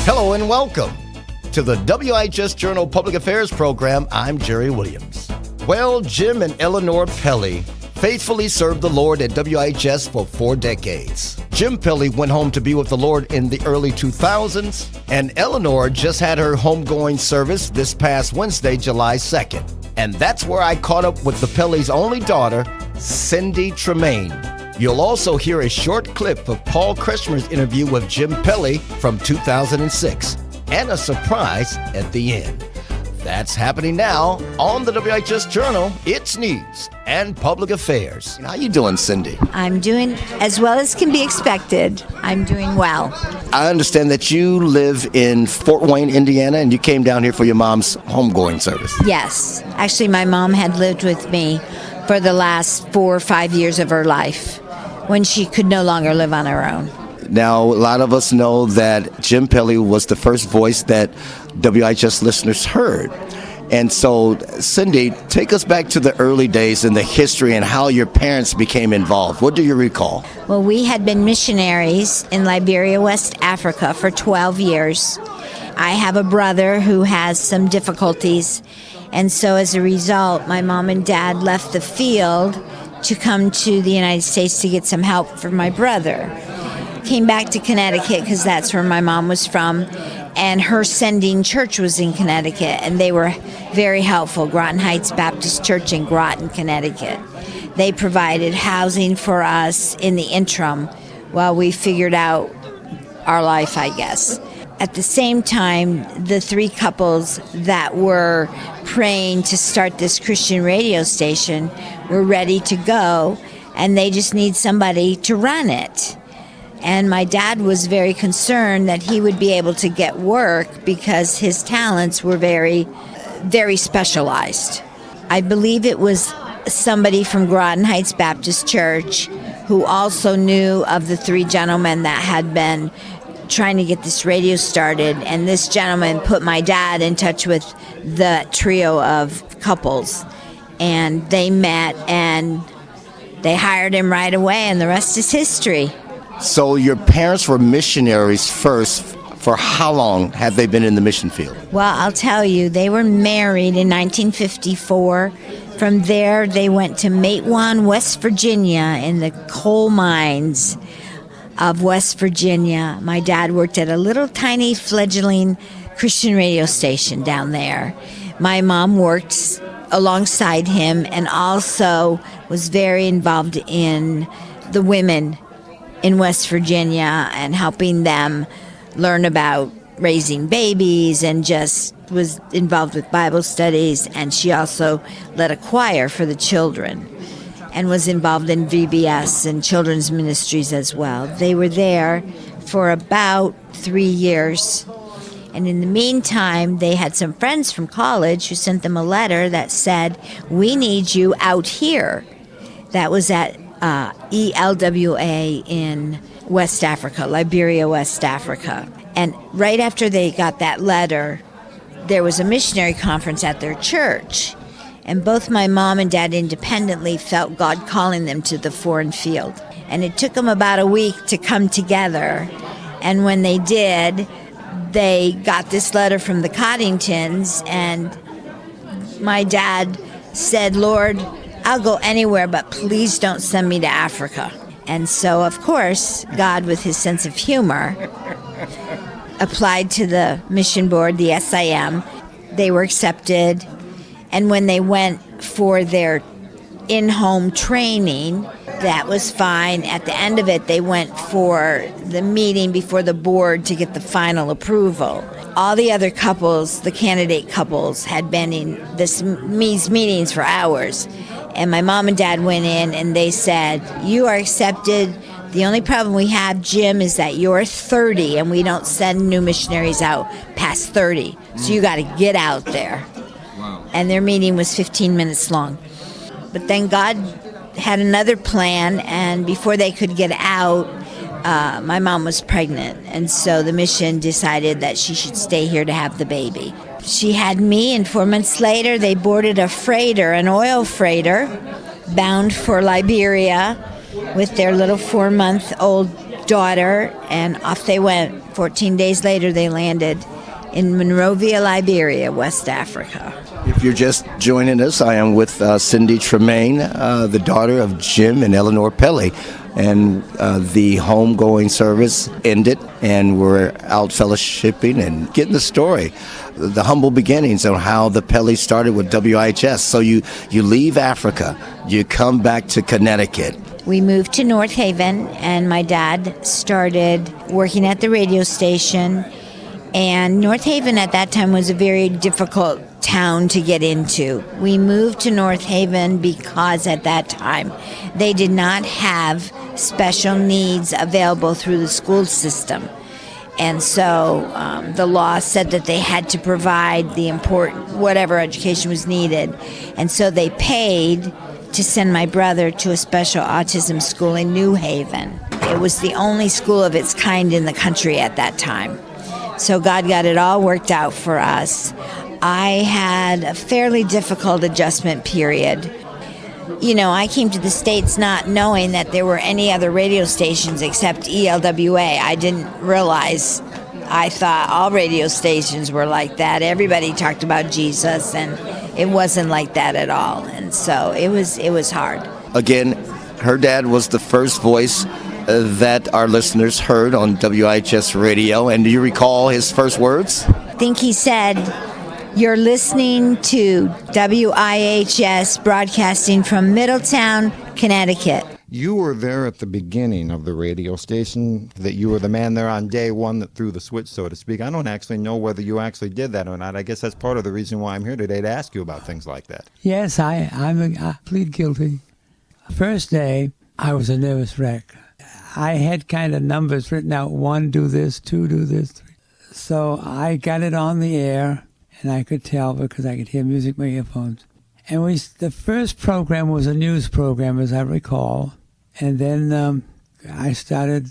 Hello and welcome to the WIHS Journal Public Affairs program. I'm Jerry Williams. Well, Jim and Eleanor Pelley faithfully served the Lord at WIHS for 4 decades. Jim Pelley went home to be with the Lord in the early 2000s, and Eleanor just had her homegoing service this past Wednesday, July 2nd. And that's where I caught up with the Pelley's only daughter, Cindy Tremain. You'll also hear a short clip of Paul Kretschmer's interview with Jim Pelley from 2006, and a surprise at the end. That's happening now on the WIHS Journal. It's news and public affairs. How you doing, Cindy? I'm doing as well as can be expected. I'm doing well. I understand that you live in Fort Wayne, Indiana, and you came down here for your mom's homegoing service. Yes. Actually, my mom had lived with me for the last 4 or 5 years of her life when she could no longer live on her own. Now, a lot of us know that Jim Pelley was the first voice that WIHS listeners heard. And so, Cindy, take us back to the early days in the history and how your parents became involved. What do you recall? Well, we had been missionaries in Liberia, West Africa for 12 years. I have a brother who has some difficulties. And so as a result, my mom and dad left the field to come to the United States to get some help for my brother. Came back to Connecticut because that's where my mom was from, and her sending church was in Connecticut, and they were very helpful. Groton Heights Baptist Church in Groton, Connecticut. They provided housing for us in the interim while we figured out our life, I guess. At the same time, the 3 couples that were praying to start this Christian radio station were ready to go, and they just need somebody to run it. And my dad was very concerned that he would be able to get work because his talents were very, very specialized. I believe it was somebody from Groton Heights Baptist Church who also knew of the 3 gentlemen that had been trying to get this radio started, and this gentleman put my dad in touch with the trio of couples, and they met and they hired him right away, and the rest is history. So your parents were missionaries first. For how long have they been in the mission field? Well, I'll tell you, they were married in 1954. From there, they went to Matewan, West Virginia, in the coal mines of West Virginia. My dad worked at a little tiny fledgling Christian radio station down there. My mom worked alongside him and also was very involved in the women in West Virginia and helping them learn about raising babies, and just was involved with Bible studies. And she also led a choir for the children and was involved in VBS and children's ministries as well. They were there for about 3 years. And in the meantime, they had some friends from college who sent them a letter that said, "We need you out here." That was at ELWA in West Africa, Liberia, West Africa. And right after they got that letter, there was a missionary conference at their church. And both my mom and dad independently felt God calling them to the foreign field. And it took them about a week to come together. And when they did, they got this letter from the Coddingtons, and my dad said, "Lord, I'll go anywhere, but please don't send me to Africa." And so, of course, God, with his sense of humor, applied to the mission board, the SIM. They were accepted. And when they went for their in-home training, that was fine. At the end of it, they went for the meeting before the board to get the final approval. All the other couples, the candidate couples, had been in these meetings for hours. And my mom and dad went in and they said, "You are accepted. The only problem we have, Jim, is that you're 30 and we don't send new missionaries out past 30. So you got to get out there." Wow. And their meeting was 15 minutes long. But then God had another plan, and before they could get out, my mom was pregnant. And so the mission decided that she should stay here to have the baby. She had me, and 4 months later, they boarded a freighter, an oil freighter, bound for Liberia with their little 4-month-old daughter, and off they went. 14 days later, they landed in Monrovia, Liberia, West Africa. If you're just joining us, I am with Cindy Tremain, the daughter of Jim and Eleanor Pelley. And the homegoing service ended, and we're out fellowshipping and getting the story, the humble beginnings on how the Pelleys started with WIHS. So you leave Africa, you come back to Connecticut. We moved to North Haven, and my dad started working at the radio station. And North Haven at that time was a very difficult town to get into. We moved to North Haven because at that time they did not have special needs available through the school system. And so the law said that they had to provide the important, whatever education was needed. And so they paid to send my brother to a special autism school in New Haven. It was the only school of its kind in the country at that time. So God got it all worked out for us. I had a fairly difficult adjustment period. You know, I came to the States not knowing that there were any other radio stations except ELWA. I didn't realize. I thought all radio stations were like that. Everybody talked about Jesus, and it wasn't like that at all. And so it was hard. Again, her dad was the first voice that our listeners heard on WIHS radio. And do you recall his first words? I think he said, "You're listening to WIHS broadcasting from Middletown, Connecticut." You were there at the beginning of the radio station, that you were the man there on day one that threw the switch, so to speak. I don't actually know whether you actually did that or not. I guess that's part of the reason why I'm here today, to ask you about things like that. Yes, I plead guilty. First day, I was a nervous wreck. I had kind of numbers written out, 1, do this, 2, do this, 3. So I got it on the air, and I could tell because I could hear music in my earphones. And the first program was a news program, as I recall. And then I started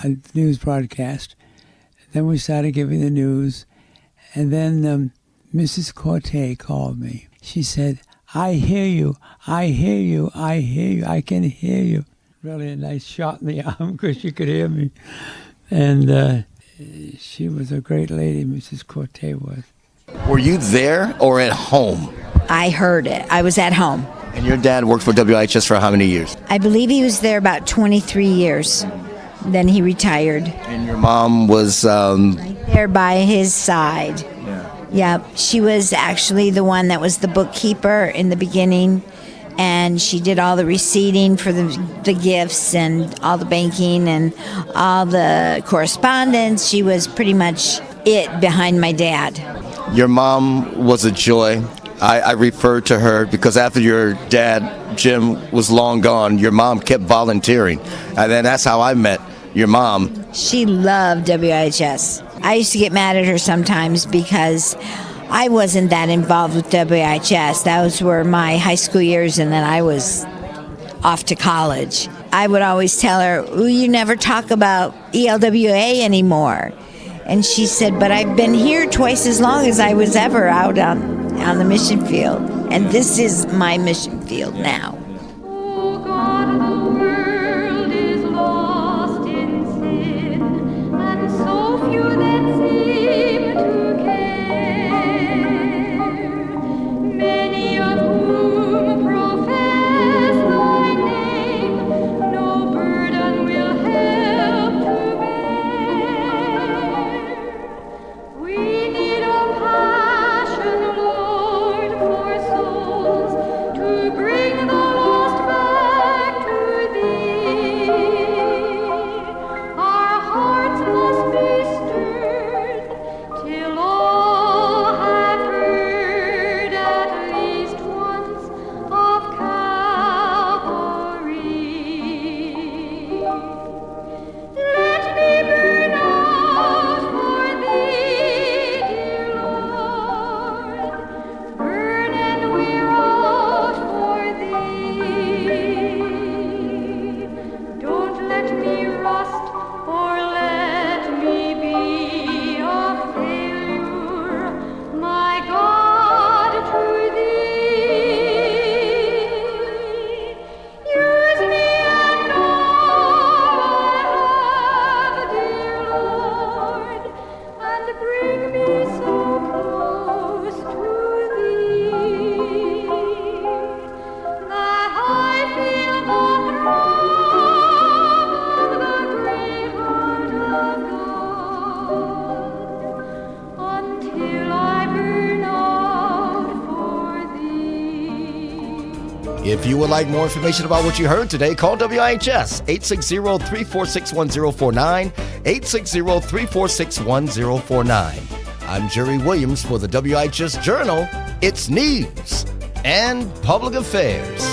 a news broadcast. Then we started giving the news. And then Mrs. Corte called me. She said, "I hear you, I hear you, I hear you, I can hear you." Really a nice shot in the arm because she could hear me. And she was a great lady, Mrs. Corte was. Were you there or at home? I heard it. I was at home. And your dad worked for WIHS for how many years? I believe he was there about 23 years. Then he retired. And your mom was... Right there by his side. Yeah. She was actually the one that was the bookkeeper in the beginning. And she did all the receipting for the gifts and all the banking and all the correspondence. She was pretty much it behind my dad. Your mom was a joy. I refer to her because after your dad, Jim, was long gone, your mom kept volunteering. And then that's how I met your mom. She loved WIHS. I used to get mad at her sometimes because I wasn't that involved with WIHS. Those were my high school years, and then I was off to college. I would always tell her, "Ooh, you never talk about ELWA anymore." And she said, "But I've been here twice as long as I was ever out on the mission field. And this is my mission field now." Oh God, the world is lost in sin, and so few that seem to care. Many of whom profess thy name, no burden will help to bear. We need a passion, Lord, for souls, to bring the If you would like more information about what you heard today, call WIHS 860-346-1049, 860-346-1049. I'm Jerry Williams for the WIHS Journal. It's news and public affairs.